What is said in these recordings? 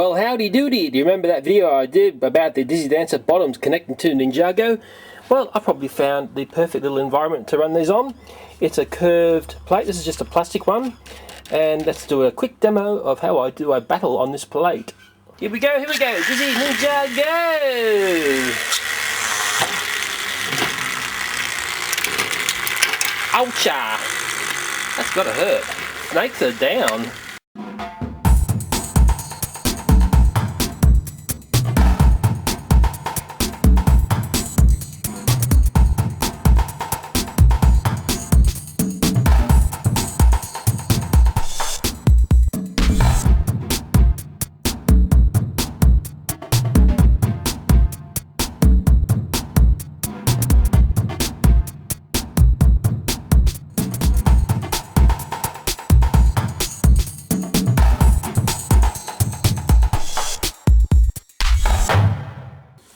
Well, howdy doody, do you remember that video I did about the Dizzy Dancer bottoms connecting to Ninjago? Well, I probably found the perfect little environment to run these on. It's a curved plate, this is just a plastic one, and let's do a quick demo of how I do a battle on this plate. Here we go, Dizzy Ninjago! Oucha! That's gotta hurt. Snakes are down.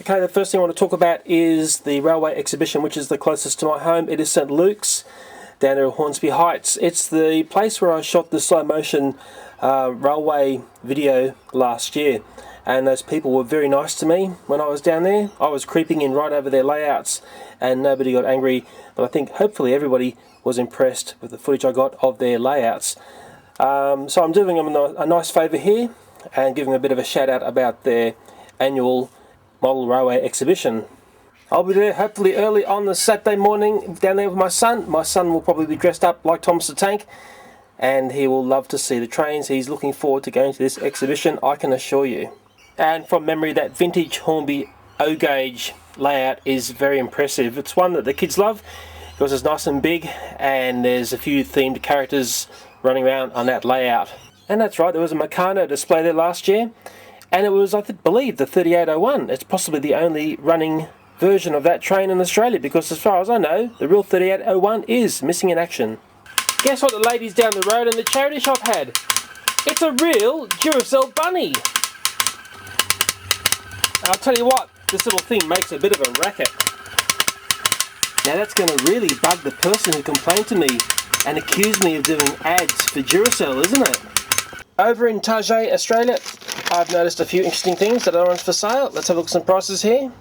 Okay, the first thing I want to talk about is the railway exhibition, which is the closest to my home. It is St Luke's, down there at Hornsby Heights. It's the place where I shot the slow motion railway video last year, and those people were very nice to me when I was down there. I was creeping in right over their layouts and nobody got angry, but I think hopefully everybody was impressed with the footage I got of their layouts. So I'm doing them a nice favour here and giving a bit of a shout out about their annual Model Railway Exhibition. I'll be there hopefully early on the Saturday morning down there with my son. My son will probably be dressed up like Thomas the Tank and he will love to see the trains. He's looking forward to going to this exhibition, I can assure you. And from memory, that vintage Hornby O-gauge layout is very impressive. It's one that the kids love because it's nice and big and there's a few themed characters running around on that layout. And that's right, there was a Meccano display there last year. And it was, I believe, the 3801. It's possibly the only running version of that train in Australia because as far as I know, the real 3801 is missing in action. Guess what the ladies down the road in the charity shop had? It's a real Duracell Bunny! I'll tell you what, this little thing makes a bit of a racket. Now that's going to really bug the person who complained to me and accused me of doing ads for Duracell, isn't it? Over in Tajay, Australia, I've noticed a few interesting things that are on for sale. Let's have a look at some prices here.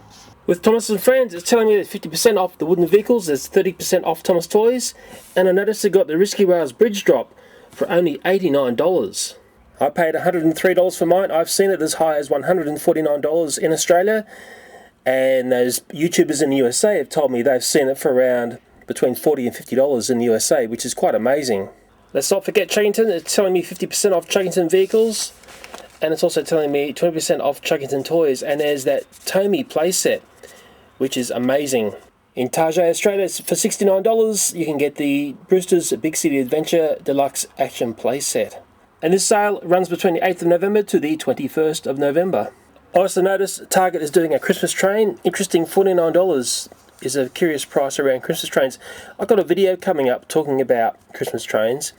With Thomas & Friends, it's telling me that 50% off the wooden vehicles, there's 30% off Thomas Toys, and I noticed they got the Risky Rails bridge drop for only $89. I paid $103 for mine. I've seen it as high as $149 in Australia, and those YouTubers in the USA have told me they've seen it for around between $40 and $50 in the USA, which is quite amazing. Let's not forget Chuggington. It's telling me 50% off Chuggington vehicles, and it's also telling me 20% off Chuggington toys, and there's that Tommy playset, which is amazing. In Tajay, Australia, it's for $69, you can get the Brewster's Big City Adventure Deluxe Action playset. And this sale runs between the 8th of November to the 21st of November. I also noticed Target is doing a Christmas train. Interesting, $49 is a curious price around Christmas trains. I've got a video coming up talking about Christmas trains.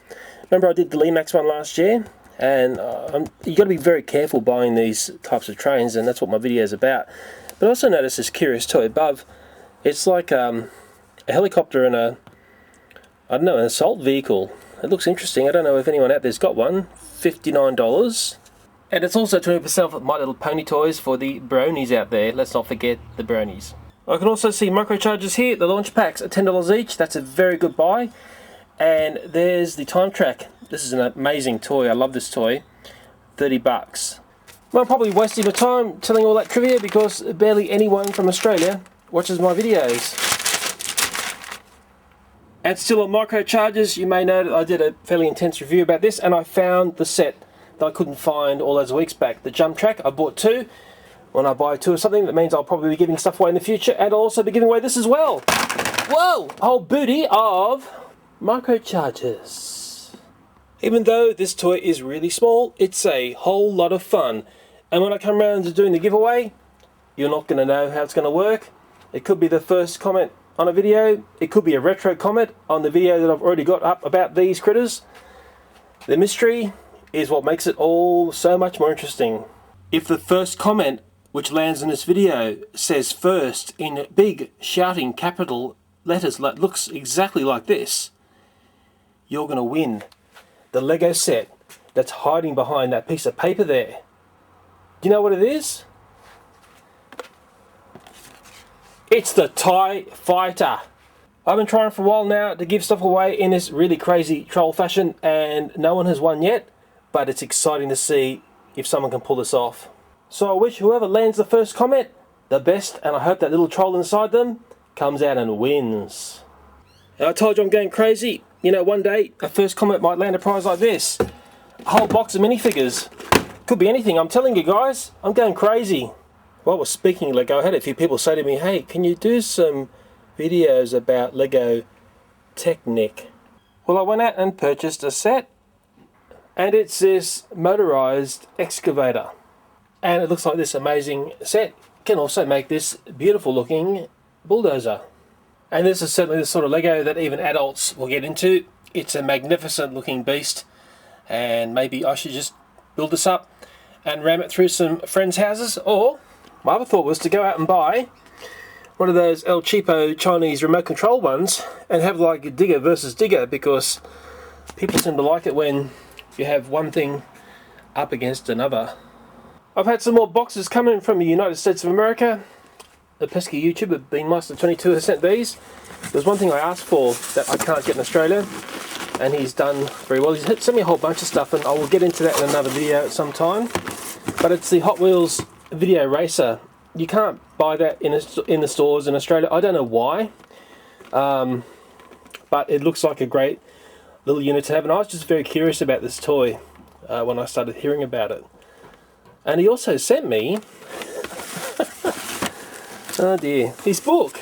Remember I did the Lemax one last year? And you've got to be very careful buying these types of trains, and that's what my video is about. But I also noticed this curious toy above. It's like a helicopter and an assault vehicle. It looks interesting. I don't know if anyone out there's got one. $59. And it's also 20% off My Little Pony toys for the bronies out there. Let's not forget the bronies. I can also see microchargers here. The launch packs are $10 each. That's a very good buy. And there's the time track. This is an amazing toy. I love this toy. $30. Well, I'm probably wasting my time telling all that trivia because barely anyone from Australia watches my videos. And still on microchargers, you may know that I did a fairly intense review about this, and I found the set that I couldn't find all those weeks back. The jump track, I bought two. When I buy two of something, that means I'll probably be giving stuff away in the future, and I'll also be giving away this as well. Whoa! A whole booty of microchargers. Even though this toy is really small, it's a whole lot of fun. And when I come around to doing the giveaway, you're not going to know how it's going to work. It could be the first comment on a video. It could be a retro comment on the video that I've already got up about these critters. The mystery is what makes it all so much more interesting. If the first comment which lands in this video says first in big shouting capital letters that looks exactly like this, you're going to win the Lego set that's hiding behind that piece of paper there. Do you know what it is? It's the TIE Fighter. I've been trying for a while now to give stuff away in this really crazy troll fashion, and no one has won yet, but it's exciting to see if someone can pull this off. So I wish whoever lands the first comment the best, and I hope that little troll inside them comes out and wins. And I told you I'm going crazy. You know, one day a first comment might land a prize like this. A whole box of minifigures. Could be anything, I'm telling you guys. I'm going crazy. While we're speaking Lego, I had a few people say to me, hey, can you do some videos about Lego Technic? Well, I went out and purchased a set, and it's this motorized excavator. And it looks like this amazing set can also make this beautiful looking bulldozer. And this is certainly the sort of Lego that even adults will get into. It's a magnificent looking beast, and maybe I should just build this up and ram it through some friends' houses. Or my other thought was to go out and buy one of those El Cheapo Chinese remote control ones and have like digger versus digger, because people seem to like it when you have one thing up against another. I've had some more boxes coming from the United States of America. The pesky YouTuber Bean Master 22 has sent these. There's one thing I asked for that I can't get in Australia, and he's done very well. He's sent me a whole bunch of stuff, and I will get into that in another video at some time. But it's the Hot Wheels Video Racer. You can't buy that in the stores in Australia. I don't know why, but it looks like a great little unit to have, and I was just very curious about this toy when I started hearing about it. And he also sent me oh dear, his book.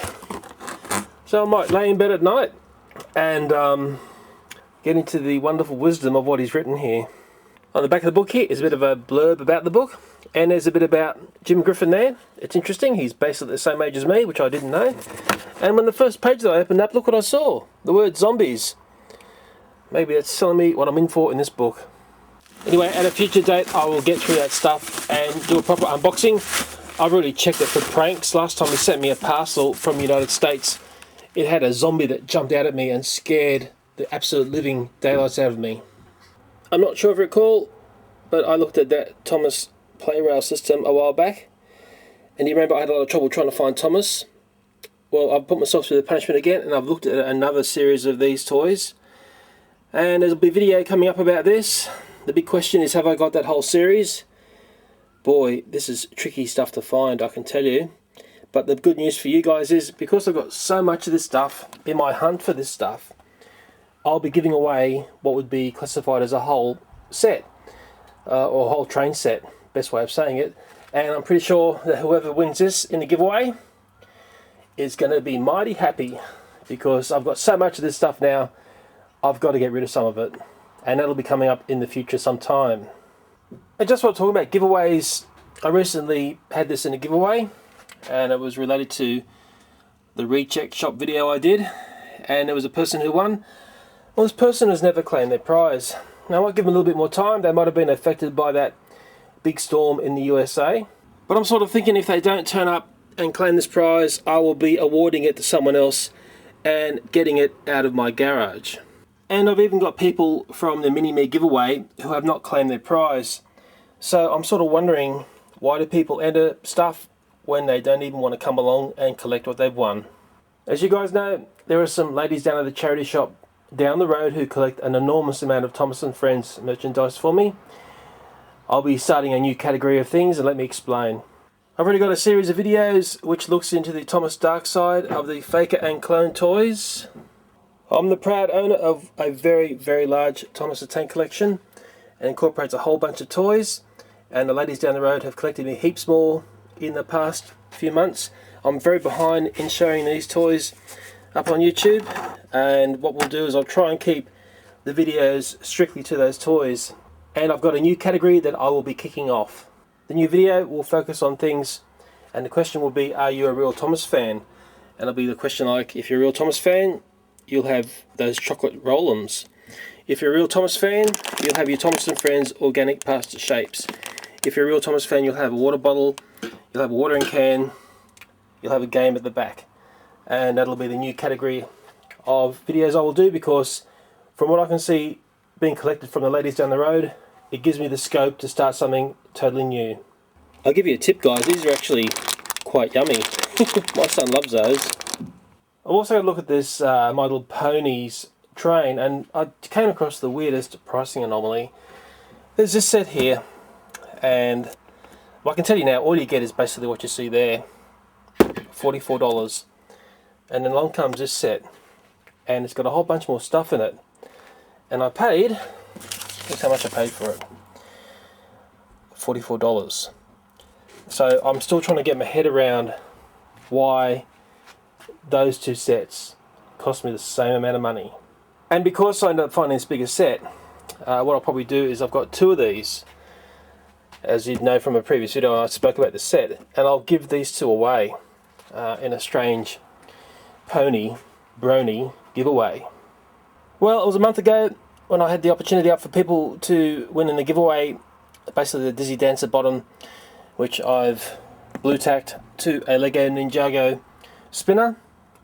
So I might lay in bed at night and get into the wonderful wisdom of what he's written here. On the back of the book here is a bit of a blurb about the book, and there's a bit about Jim Griffin there. It's interesting, he's basically the same age as me, which I didn't know. And when the first page that I opened up, look what I saw, the word zombies. Maybe that's telling me what I'm in for in this book. Anyway, at a future date I will get through that stuff and do a proper unboxing. I've already checked it for pranks. Last time he sent me a parcel from the United States, it had a zombie that jumped out at me and scared the absolute living daylights out of me. I'm not sure if you recall, but I looked at that Thomas play rail system a while back, and you remember I had a lot of trouble trying to find Thomas. Well, I've put myself through the punishment again, and I've looked at another series of these toys, and there'll be a video coming up about this. The big question is, have I got that whole series? Boy, this is tricky stuff to find, I can tell you. But the good news for you guys is, because I've got so much of this stuff in my hunt for this stuff, I'll be giving away what would be classified as a whole set, or a whole train set, best way of saying it. And I'm pretty sure that whoever wins this in the giveaway is going to be mighty happy, because I've got so much of this stuff now, I've got to get rid of some of it. And that'll be coming up in the future sometime. And just while talking about giveaways, I recently had this in a giveaway, and it was related to the recheck shop video I did, and there was a person who won. Well, this person has never claimed their prize. Now I might give them a little bit more time. They might have been affected by that big storm in the USA, but I'm sort of thinking if they don't turn up and claim this prize, I will be awarding it to someone else and getting it out of my garage. And I've even got people from the Mini-Me giveaway who have not claimed their prize. So I'm sort of wondering, why do people enter stuff when they don't even want to come along and collect what they've won? As you guys know, there are some ladies down at the charity shop down the road who collect an enormous amount of Thomas & Friends merchandise for me. I'll be starting a new category of things, and let me explain. I've already got a series of videos which looks into the Thomas dark side of the Faker and Clone toys. I'm the proud owner of a very, very large Thomas the Tank collection, and incorporates a whole bunch of toys, and the ladies down the road have collected me heaps more in the past few months. I'm very behind in showing these toys up on YouTube, and what we'll do is I'll try and keep the videos strictly to those toys. And I've got a new category that I will be kicking off. The new video will focus on things, and the question will be, are you a real Thomas fan? And it'll be the question like, if you're a real Thomas fan, you'll have those chocolate roll-ums. If you're a real Thomas fan, you'll have your Thomas & Friends organic pasta shapes. If you're a real Thomas fan, you'll have a water bottle, you'll have a watering can, you'll have a game at the back. And that'll be the new category of videos I will do, because from what I can see being collected from the ladies down the road, it gives me the scope to start something totally new. I'll give you a tip, guys, these are actually quite yummy. My son loves those. I've also had a look at this My Little Ponies train, and I came across the weirdest pricing anomaly. There's this set here, and I can tell you now, all you get is basically what you see there, $44. And then along comes this set, and it's got a whole bunch more stuff in it. And I paid, guess how much I paid for it? $44. So I'm still trying to get my head around why those two sets cost me the same amount of money. And because I ended up finding this bigger set, what I'll probably do is I've got two of these. As you'd know from a previous video, I spoke about the set, and I'll give these two away in a strange pony brony giveaway. Well, it was a month ago when I had the opportunity up for people to win in the giveaway, basically the Dizzy Dancer bottom, which I've blue tacked to a Lego Ninjago spinner,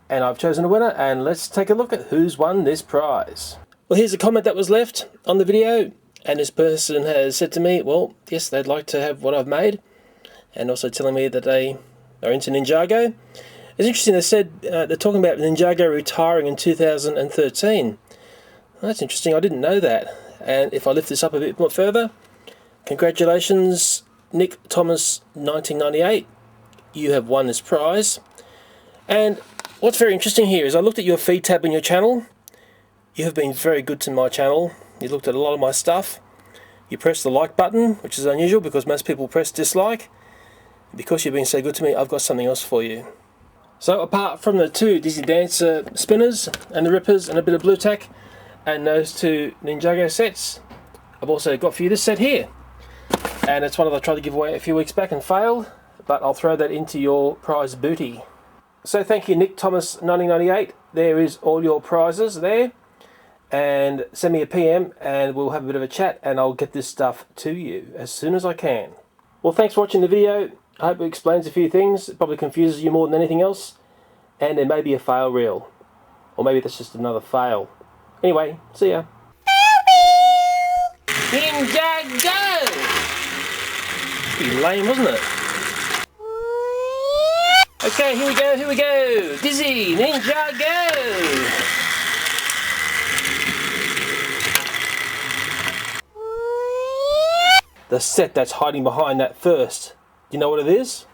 and I've chosen a winner, and let's take a look at who's won this prize. Well, here's a comment that was left on the video, and this person has said to me, well, yes, they'd like to have what I've made, and also telling me that they are into Ninjago. It's interesting, they said they're talking about Ninjago retiring in 2013. Well, that's interesting, I didn't know that. And if I lift this up a bit more further, congratulations, Nick Thomas 1998, you have won this prize. And what's very interesting here is I looked at your feed tab on your channel. You have been very good to my channel. You looked at a lot of my stuff. You pressed the like button, which is unusual because most people press dislike. Because you've been so good to me, I've got something else for you. So apart from the two Dizzy Dancer spinners and the rippers and a bit of blue tack and those two Ninjago sets, I've also got for you this set here. And it's one that I tried to give away a few weeks back and failed, but I'll throw that into your prize booty. So thank you, Nick Thomas 1998. There is all your prizes there. And send me a PM and we'll have a bit of a chat, and I'll get this stuff to you as soon as I can. Well, thanks for watching the video. I hope it explains a few things. It probably confuses you more than anything else. And there may be a fail reel. Or maybe that's just another fail. Anyway, see ya. Ninjago! Pretty lame, wasn't it? Okay, here we go. Dizzy Ninjago! The set that's hiding behind that first. Do you know what it is?